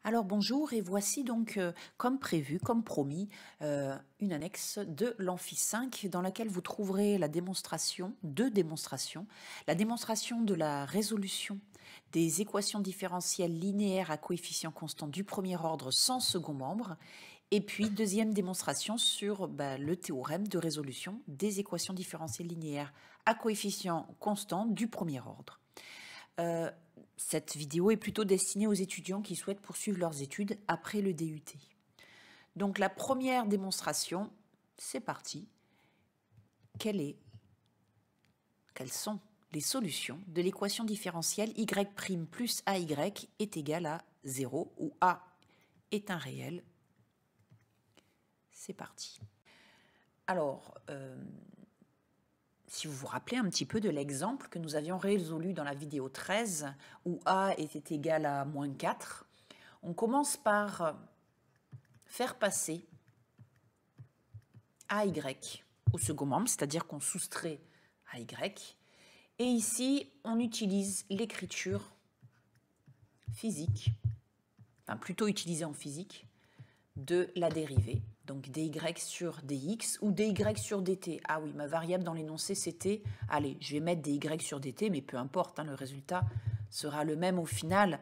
Alors bonjour et voici donc comme prévu, comme promis, une annexe de l'Amphi 5 dans laquelle vous trouverez la démonstration, deux démonstrations, la démonstration de la résolution des équations différentielles linéaires à coefficient constant du premier ordre sans second membre et puis deuxième démonstration sur le théorème de résolution des équations différentielles linéaires à coefficient constant du premier ordre. Cette vidéo est plutôt destinée aux étudiants qui souhaitent poursuivre leurs études après le DUT. Donc la première démonstration, c'est parti. Quelles sont les solutions de l'équation différentielle y' plus ay est égal à 0, où a est un réel. C'est parti. Alors, si vous vous rappelez un petit peu de l'exemple que nous avions résolu dans la vidéo 13, où a était égal à moins 4, on commence par faire passer ay au second membre, c'est-à-dire qu'on soustrait ay. Et ici, on utilise l'écriture physique, enfin plutôt utilisée en physique, de la dérivée. Donc dy sur dx ou dy sur dt. Ah oui, ma variable dans l'énoncé c'était, allez, je vais mettre dy sur dt, mais peu importe, le résultat sera le même au final.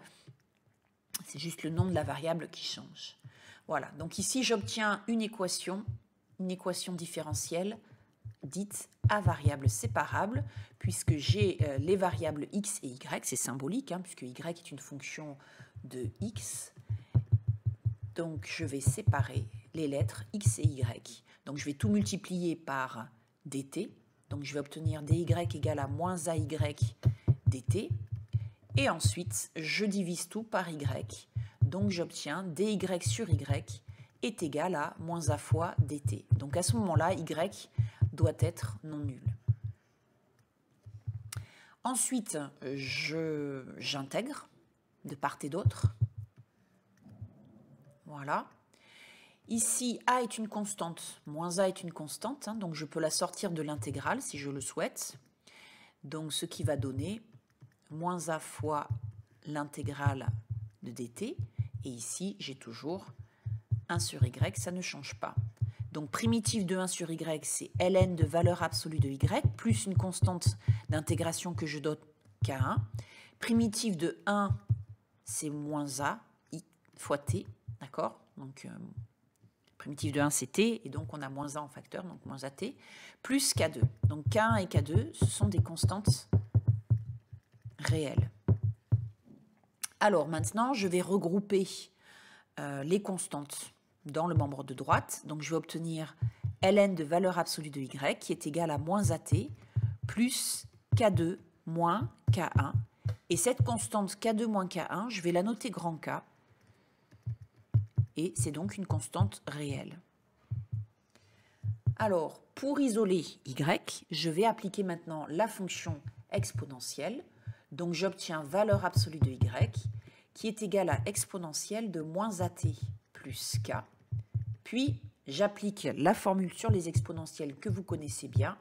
C'est juste le nom de la variable qui change. Voilà, donc ici j'obtiens une équation différentielle dite à variables séparables, puisque j'ai les variables x et y, c'est symbolique, puisque y est une fonction de x. Donc je vais séparer les lettres x et y. Donc je vais tout multiplier par dt. Donc je vais obtenir dy égale à moins ay dt. Et ensuite, je divise tout par y. Donc j'obtiens dy sur y est égal à moins a fois dt. Donc à ce moment-là, y doit être non nul. Ensuite, j'intègre de part et d'autre. Voilà. Ici, a est une constante, moins a est une constante, donc je peux la sortir de l'intégrale si je le souhaite. Donc ce qui va donner moins a fois l'intégrale de dt. Et ici, j'ai toujours 1 sur y, ça ne change pas. Donc primitive de 1 sur y, c'est ln de valeur absolue de y, plus une constante d'intégration que je donne k1. Primitive de 1, c'est moins a fois t, d'accord? Donc primitive de 1, c'est t, et donc on a moins a en facteur, donc moins at, plus k2. Donc k1 et k2, ce sont des constantes réelles. Alors maintenant, je vais regrouper les constantes dans le membre de droite. Donc je vais obtenir ln de valeur absolue de y qui est égal à moins at plus k2 moins k1. Et cette constante k2 moins k1, je vais la noter grand K. Et c'est donc une constante réelle. Alors, pour isoler y, je vais appliquer maintenant la fonction exponentielle. Donc j'obtiens valeur absolue de y qui est égale à exponentielle de moins at plus k. Puis, j'applique la formule sur les exponentielles que vous connaissez bien.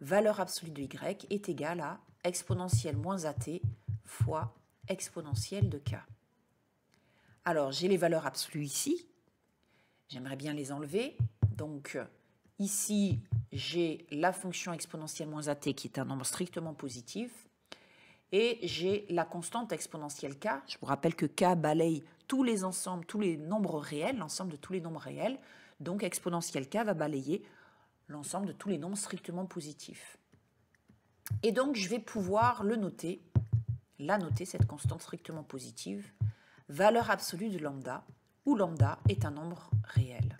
Valeur absolue de y est égale à exponentielle moins at fois exponentielle de k. Alors, j'ai les valeurs absolues ici. J'aimerais bien les enlever. Donc, ici, j'ai la fonction exponentielle moins at qui est un nombre strictement positif. Et j'ai la constante exponentielle k. Je vous rappelle que k balaye tous les ensembles, tous les nombres réels, l'ensemble de tous les nombres réels. Donc, exponentielle k va balayer l'ensemble de tous les nombres strictement positifs. Et donc, je vais pouvoir la noter, cette constante strictement positive, valeur absolue de lambda, où lambda est un nombre réel.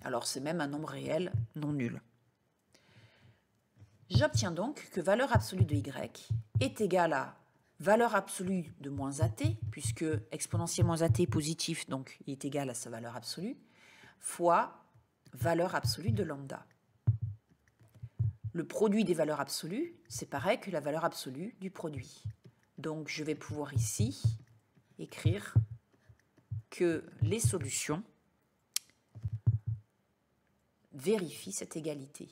Alors, c'est même un nombre réel non nul. J'obtiens donc que valeur absolue de y est égale à valeur absolue de moins at, puisque exponentielle moins at est positif, donc il est égal à sa valeur absolue, fois valeur absolue de lambda. Le produit des valeurs absolues, c'est pareil que la valeur absolue du produit. Donc je vais pouvoir ici écrire que les solutions vérifient cette égalité.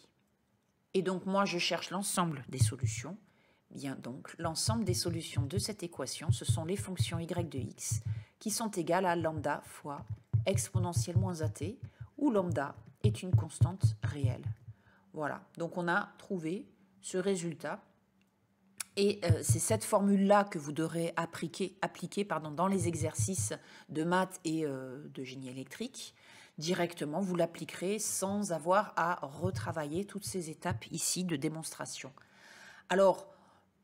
Et donc moi je cherche l'ensemble des solutions, Bien, donc, l'ensemble des solutions de cette équation, ce sont les fonctions y de x qui sont égales à lambda fois exponentielle moins at, où lambda est une constante réelle. Voilà, donc on a trouvé ce résultat. Et c'est cette formule-là que vous devrez appliquer dans les exercices de maths et de génie électrique. Directement, vous l'appliquerez sans avoir à retravailler toutes ces étapes ici de démonstration. Alors,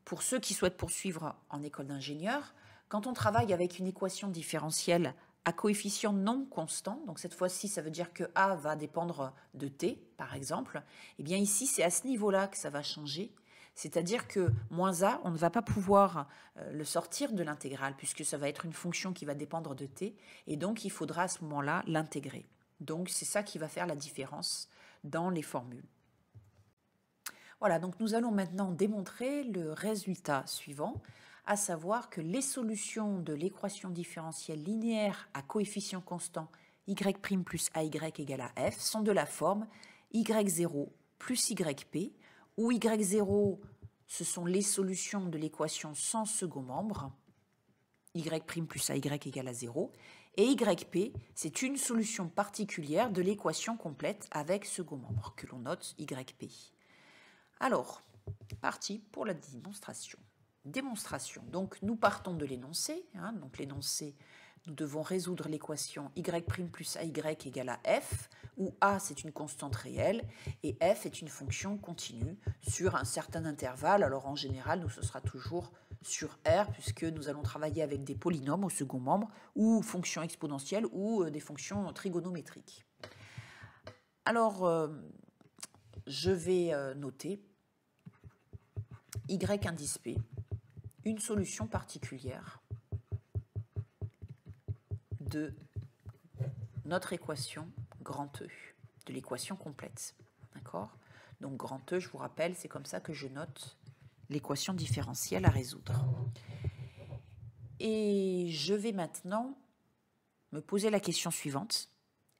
pour ceux qui souhaitent poursuivre en école d'ingénieur, quand on travaille avec une équation différentielle à coefficient non constant, donc cette fois-ci, ça veut dire que A va dépendre de T, par exemple, et bien ici, c'est à ce niveau-là que ça va changer. C'est-à-dire que moins A, on ne va pas pouvoir le sortir de l'intégrale, puisque ça va être une fonction qui va dépendre de T, et donc il faudra à ce moment-là l'intégrer. Donc c'est ça qui va faire la différence dans les formules. Voilà, donc nous allons maintenant démontrer le résultat suivant, à savoir que les solutions de l'équation différentielle linéaire à coefficient constant y' plus ay égale à f sont de la forme y0 plus yp, où y0, ce sont les solutions de l'équation sans second membre, y' plus ay égale à 0, et yp, c'est une solution particulière de l'équation complète avec second membre, que l'on note yp. Alors, parti pour la démonstration. Donc nous partons de l'énoncé. Donc l'énoncé, nous devons résoudre l'équation y' plus ay égale à f, où a c'est une constante réelle et f est une fonction continue sur un certain intervalle. Alors en général, nous ce sera toujours sur R, puisque nous allons travailler avec des polynômes au second membre, ou fonctions exponentielles, ou des fonctions trigonométriques. Alors, je vais noter y indice P, une solution particulière de notre équation grand E, de l'équation complète. D'accord? Donc grand E, je vous rappelle, c'est comme ça que je note l'équation différentielle à résoudre. Et je vais maintenant me poser la question suivante.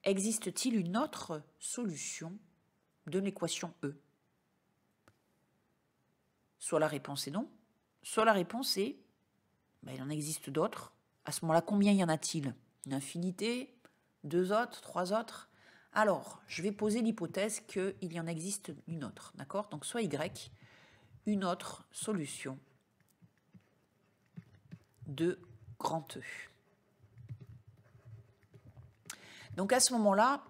Existe-t-il une autre solution de l'équation E? Soit la réponse est non, soit la réponse est il en existe d'autres. À ce moment-là, combien y en a-t-il? Une infinité? Deux autres? Trois autres? Alors, je vais poser l'hypothèse qu'il y en existe une autre. D'accord? Donc, soit Y, une autre solution de grand E. Donc, à ce moment-là,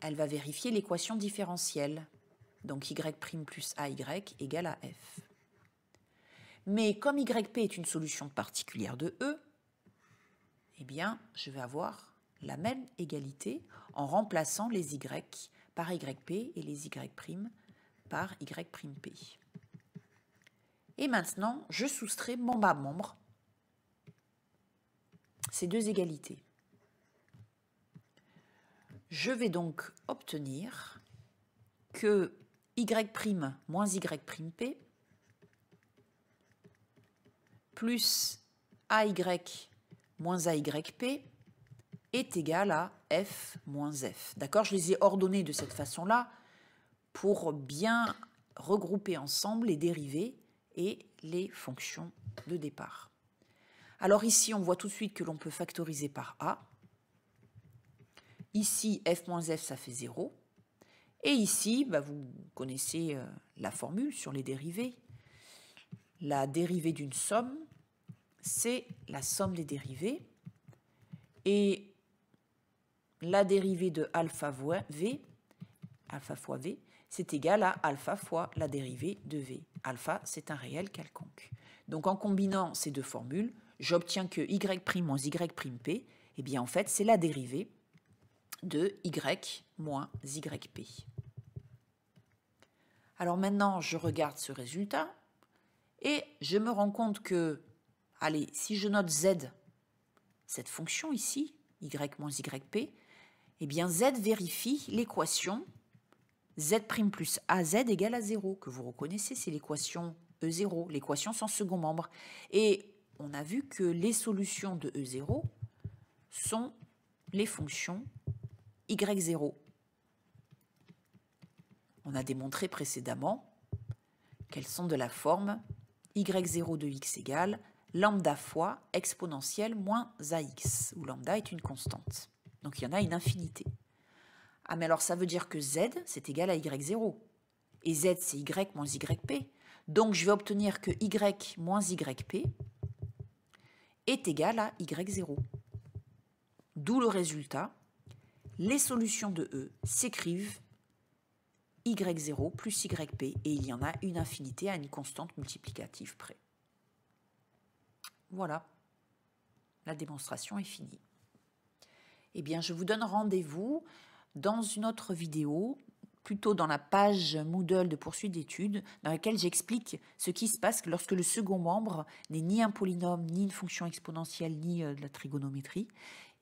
elle va vérifier l'équation différentielle. Donc, y' plus ay égale à f. Mais comme yp est une solution particulière de E, eh bien, je vais avoir la même égalité en remplaçant les y par yp et les y' par y'P. Et maintenant, je soustrais membre à membre ces deux égalités. Je vais donc obtenir que y' moins y'P plus ay moins ayp est égal à f moins f. D'accord? Je les ai ordonnés de cette façon-là pour bien regrouper ensemble les dérivées et les fonctions de départ. Alors ici, on voit tout de suite que l'on peut factoriser par a. Ici, f moins f, ça fait 0. Et ici, vous connaissez la formule sur les dérivées. La dérivée d'une somme, c'est la somme des dérivées. Et la dérivée de alpha fois v, c'est égal à alpha fois la dérivée de v. Alpha, c'est un réel quelconque. Donc en combinant ces deux formules, j'obtiens que y' moins y'P, eh bien en fait, c'est la dérivée de y moins yp. Alors maintenant, je regarde ce résultat et je me rends compte que, allez, si je note z, cette fonction ici, y moins yp, eh bien z vérifie l'équation z' plus az égale à 0, que vous reconnaissez, c'est l'équation E0, l'équation sans second membre. Et on a vu que les solutions de E0 sont les fonctions y0. On a démontré précédemment qu'elles sont de la forme y0 de x égale lambda fois exponentielle moins ax, où lambda est une constante. Donc il y en a une infinité. Ah mais alors ça veut dire que z, c'est égal à y0. Et z, c'est y moins yp. Donc je vais obtenir que y moins yp est égal à y0. D'où le résultat, les solutions de E s'écrivent y0 plus yp, et il y en a une infinité à une constante multiplicative près. Voilà, la démonstration est finie. Eh bien, je vous donne rendez-vous dans une autre vidéo, plutôt dans la page Moodle de poursuite d'études, dans laquelle j'explique ce qui se passe lorsque le second membre n'est ni un polynôme, ni une fonction exponentielle, ni de la trigonométrie.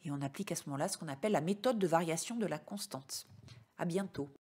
Et on applique à ce moment-là ce qu'on appelle la méthode de variation de la constante. À bientôt.